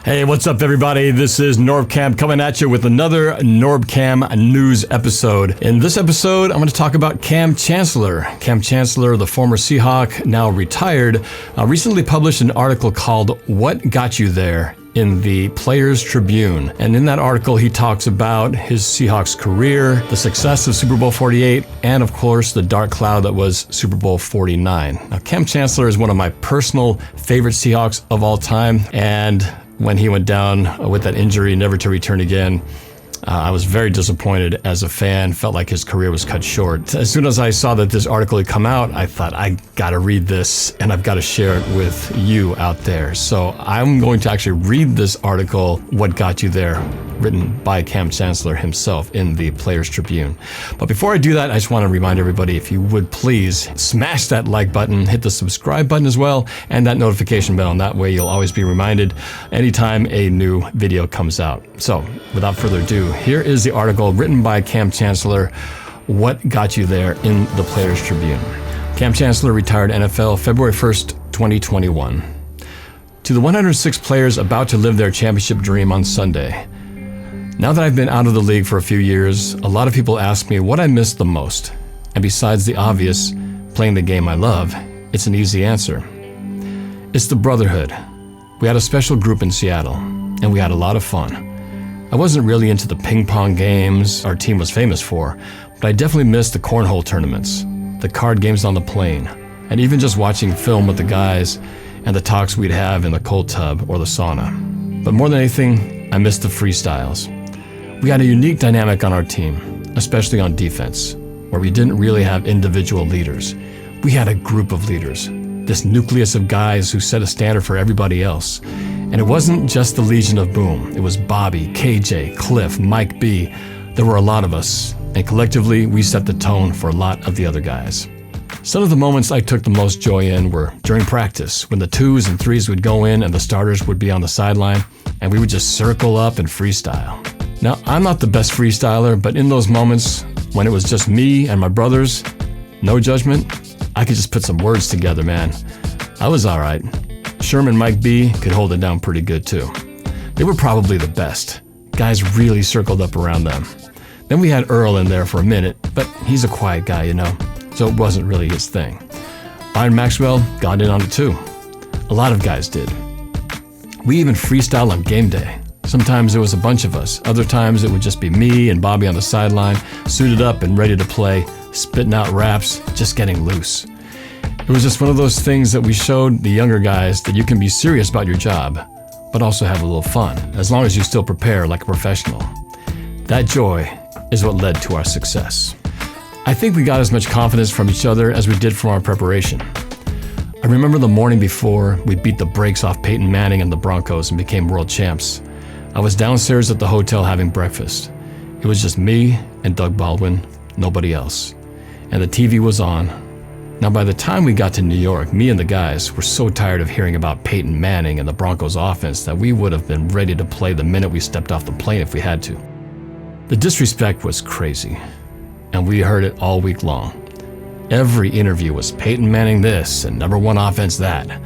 Hey, what's up, everybody? This is NorbCam coming at you with another NorbCam news episode. In this episode, I'm going to talk about Kam Chancellor. Kam Chancellor, the former Seahawk, now retired, recently published an article called What Got You There? In the Players Tribune. And in that article, he talks about his Seahawks career, the success of Super Bowl XLVIII, and of course, the dark cloud that was Super Bowl XLIX. Now, Kam Chancellor is one of my personal favorite Seahawks of all time, and when he went down with that injury, never to return again, I was very disappointed as a fan, felt like his career was cut short. As soon as I saw that this article had come out, I thought, I gotta read this and I've gotta share it with you out there. So I'm going to actually read this article, What Got You There? Written by Kam Chancellor himself in the Players Tribune. But before I do that, I just want to remind everybody, if you would please smash that like button, hit the subscribe button as well, and that notification bell. And that way you'll always be reminded anytime a new video comes out. So without further ado, here is the article written by Kam Chancellor, What Got You There? In the Players Tribune. Kam Chancellor retired NFL February 1st, 2021. To the 106 players about to live their championship dream on Sunday. Now that I've been out of the league for a few years, a lot of people ask me what I miss the most. And besides the obvious, playing the game I love, it's an easy answer. It's the brotherhood. We had a special group in Seattle, and we had a lot of fun. I wasn't really into the ping pong games our team was famous for, but I definitely missed the cornhole tournaments, the card games on the plane, and even just watching film with the guys and the talks we'd have in the cold tub or the sauna. But more than anything, I missed the freestyles. We had a unique dynamic on our team, especially on defense, where we didn't really have individual leaders. We had a group of leaders, this nucleus of guys who set a standard for everybody else. And it wasn't just the Legion of Boom. It was Bobby, KJ, Cliff, Mike B. There were a lot of us, and collectively we set the tone for a lot of the other guys. Some of the moments I took the most joy in were during practice, when the 2s and 3s would go in and the starters would be on the sideline, and we would just circle up and freestyle. Now, I'm not the best freestyler, but in those moments, when it was just me and my brothers, no judgment, I could just put some words together, man. I was all right. Sherman Mike B could hold it down pretty good too. They were probably the best. Guys really circled up around them. Then we had Earl in there for a minute, but he's a quiet guy, you know, so it wasn't really his thing. Byron Maxwell got in on it too. A lot of guys did. We even freestyled on game day. Sometimes it was a bunch of us. Other times it would just be me and Bobby on the sideline, suited up and ready to play, spitting out raps, just getting loose. It was just one of those things that we showed the younger guys that you can be serious about your job, but also have a little fun, as long as you still prepare like a professional. That joy is what led to our success. I think we got as much confidence from each other as we did from our preparation. I remember the morning before we beat the brakes off Peyton Manning and the Broncos and became world champs. I was downstairs at the hotel having breakfast. It was just me and Doug Baldwin, nobody else. And the TV was on. Now, by the time we got to New York, me and the guys were so tired of hearing about Peyton Manning and the Broncos offense that we would have been ready to play the minute we stepped off the plane if we had to. The disrespect was crazy, and we heard it all week long. Every interview was Peyton Manning this and number one offense that.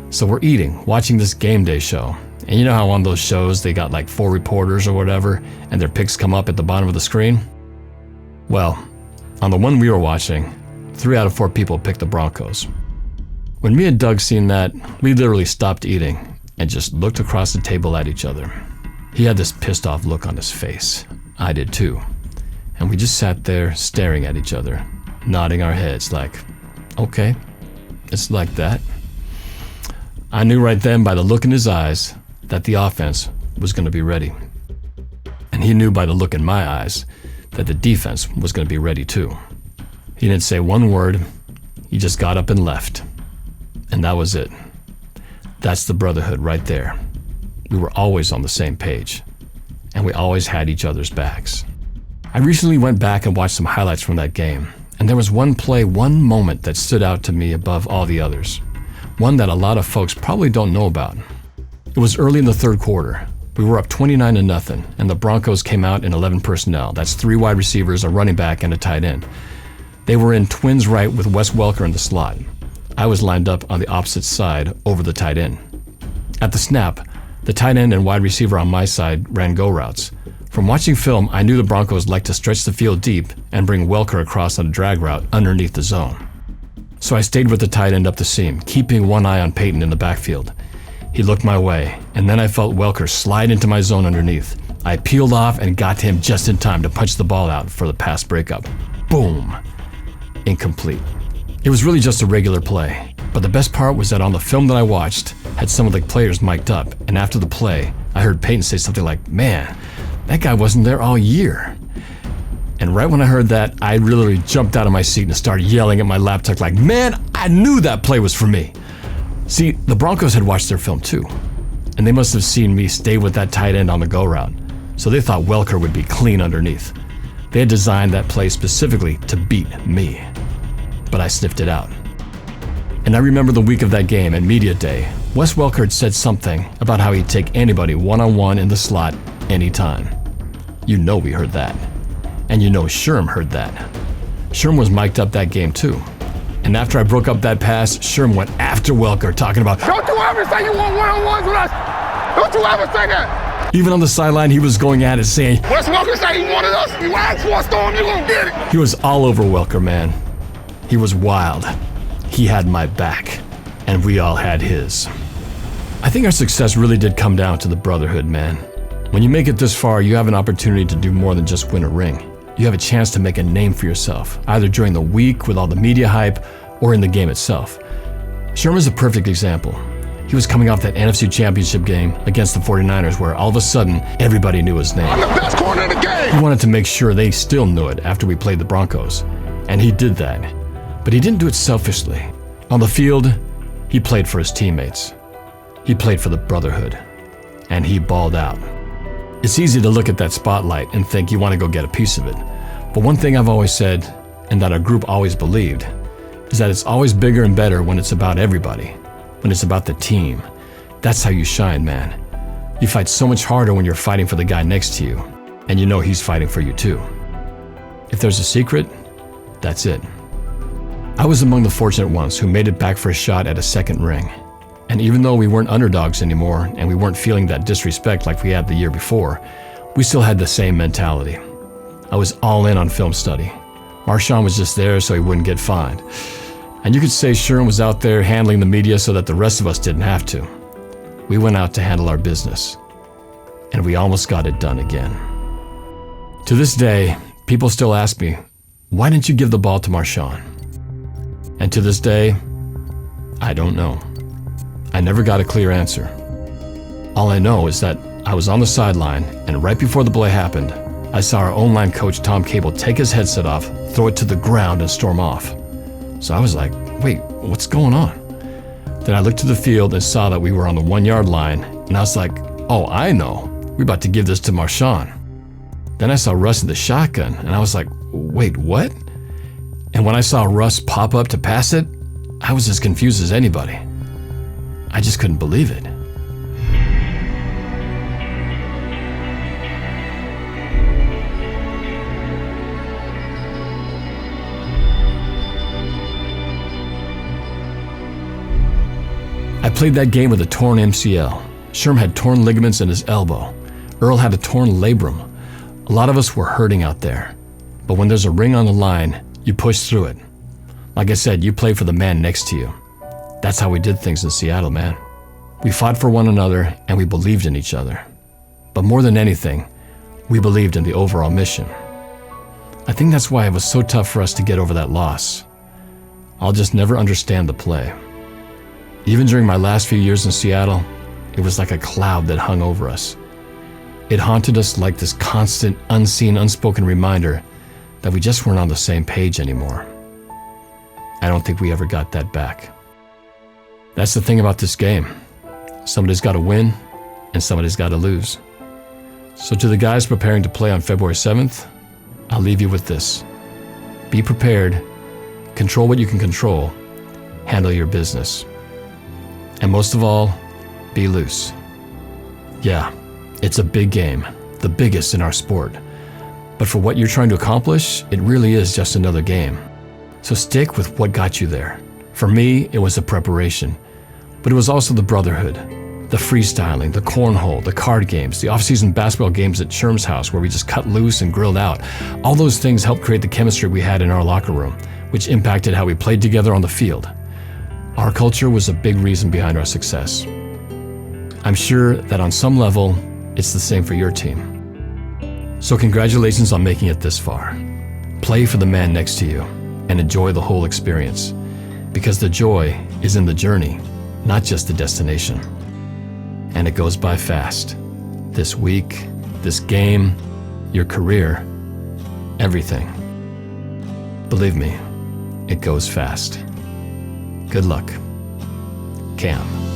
So we're eating, watching this game day show. And you know how on those shows they got like 4 reporters or whatever, and their picks come up at the bottom of the screen? Well, on the one we were watching, 3 out of 4 people picked the Broncos. When me and Doug seen that, we literally stopped eating and just looked across the table at each other. He had this pissed off look on his face. I did too. And we just sat there staring at each other, nodding our heads like, okay, it's like that. I knew right then by the look in his eyes that the offense was going to be ready. And he knew by the look in my eyes that the defense was going to be ready too. He didn't say one word. He just got up and left. And that was it. That's the brotherhood right there. We were always on the same page. And we always had each other's backs. I recently went back and watched some highlights from that game. And there was one play, one moment that stood out to me above all the others. One that a lot of folks probably don't know about. It was early in the third quarter. We were up 29-0, and the Broncos came out in 11 personnel. That's 3 wide receivers, a running back, and a tight end. They were in twins right with Wes Welker in the slot. I was lined up on the opposite side over the tight end. At the snap, The tight end and wide receiver on my side ran go routes. From watching film, I knew the Broncos liked to stretch the field deep and bring Boelter across on a drag route underneath the zone. So I stayed with the tight end up the seam, keeping one eye on Peyton in the backfield. He looked my way, and then I felt Boelter slide into my zone underneath. I peeled off and got to him just in time to punch the ball out for the pass breakup. Boom! Incomplete. It was really just a regular play, but the best part was that on the film that I watched had some of the players mic'd up, and after the play, I heard Peyton say something like, "Man, that guy wasn't there all year." And right when I heard that, I literally jumped out of my seat and started yelling at my laptop like, "Man, I knew that play was for me." See, the Broncos had watched their film too, and they must have seen me stay with that tight end on the go route, so they thought Boelter would be clean underneath. They had designed that play specifically to beat me, but I sniffed it out. And I remember the week of that game at Media Day, Wes Boelter had said something about how he'd take anybody one-on-one in the slot anytime. You know we heard that. And you know Sherm heard that. Sherm was mic'd up that game too. And after I broke up that pass, Sherm went after Boelter talking about, "Don't you ever say you want one-on-ones with us! Don't you ever say that!" Even on the sideline, he was going at it saying, "Wes Boelter say he wanted us! You asked for a storm, you gonna get it!" He was all over Boelter, man. He was wild. He had my back, and we all had his. I think our success really did come down to the brotherhood, man. When you make it this far, you have an opportunity to do more than just win a ring. You have a chance to make a name for yourself, either during the week with all the media hype or in the game itself. Sherm is a perfect example. He was coming off that NFC Championship game against the 49ers where all of a sudden, everybody knew his name. "I'm the best corner in the game!" He wanted to make sure they still knew it after we played the Broncos. And he did that. But he didn't do it selfishly. On the field, he played for his teammates. He played for the brotherhood. And he balled out. It's easy to look at that spotlight and think you want to go get a piece of it. But one thing I've always said, and that our group always believed, is that it's always bigger and better when it's about everybody, when it's about the team. That's how you shine, man. You fight so much harder when you're fighting for the guy next to you, and you know he's fighting for you too. If there's a secret, that's it. I was among the fortunate ones who made it back for a shot at a second ring. And even though we weren't underdogs anymore and we weren't feeling that disrespect like we had the year before, we still had the same mentality. I was all in on film study. Marshawn was just there so he wouldn't get fined. And you could say Sherm was out there handling the media so that the rest of us didn't have to. We went out to handle our business. And we almost got it done again. To this day, people still ask me, "Why didn't you give the ball to Marshawn?" And to this day, I don't know. I never got a clear answer. All I know is that I was on the sideline, and right before the play happened, I saw our O-line coach Tom Cable take his headset off, throw it to the ground, and storm off. So I was like, wait, what's going on? Then I looked to the field and saw that we were on the 1-yard line, and I was like, oh, I know. We're about to give this to Marshawn. Then I saw Russ in the shotgun, and I was like, wait, what? And when I saw Russ pop up to pass it, I was as confused as anybody. I just couldn't believe it. I played that game with a torn MCL. Sherm had torn ligaments in his elbow. Earl had a torn labrum. A lot of us were hurting out there. But when there's a ring on the line, you push through it. Like I said, you play for the man next to you. That's how we did things in Seattle, man. We fought for one another and we believed in each other. But more than anything, we believed in the overall mission. I think that's why it was so tough for us to get over that loss. I'll just never understand the play. Even during my last few years in Seattle, it was like a cloud that hung over us. It haunted us like this constant, unseen, unspoken reminder that we just weren't on the same page anymore. I don't think we ever got that back. That's the thing about this game. Somebody's got to win, and somebody's got to lose. So to the guys preparing to play on February 7th, I'll leave you with this. Be prepared, control what you can control, handle your business. And most of all, be loose. Yeah, it's a big game, the biggest in our sport. But for what you're trying to accomplish, it really is just another game. So stick with what got you there. For me, it was the preparation, but it was also the brotherhood, The freestyling, the cornhole, the card games, the off-season basketball games at Sherm's house where we just cut loose and grilled out. All those things helped create the chemistry we had in our locker room, which impacted how we played together on the field. Our culture was a big reason behind our success. I'm sure that on some level, it's the same for your team. So congratulations on making it this far. Play for the man next to you and enjoy the whole experience, because the joy is in the journey, not just the destination. And it goes by fast. This week, this game, your career, everything. Believe me, it goes fast. Good luck. Cam.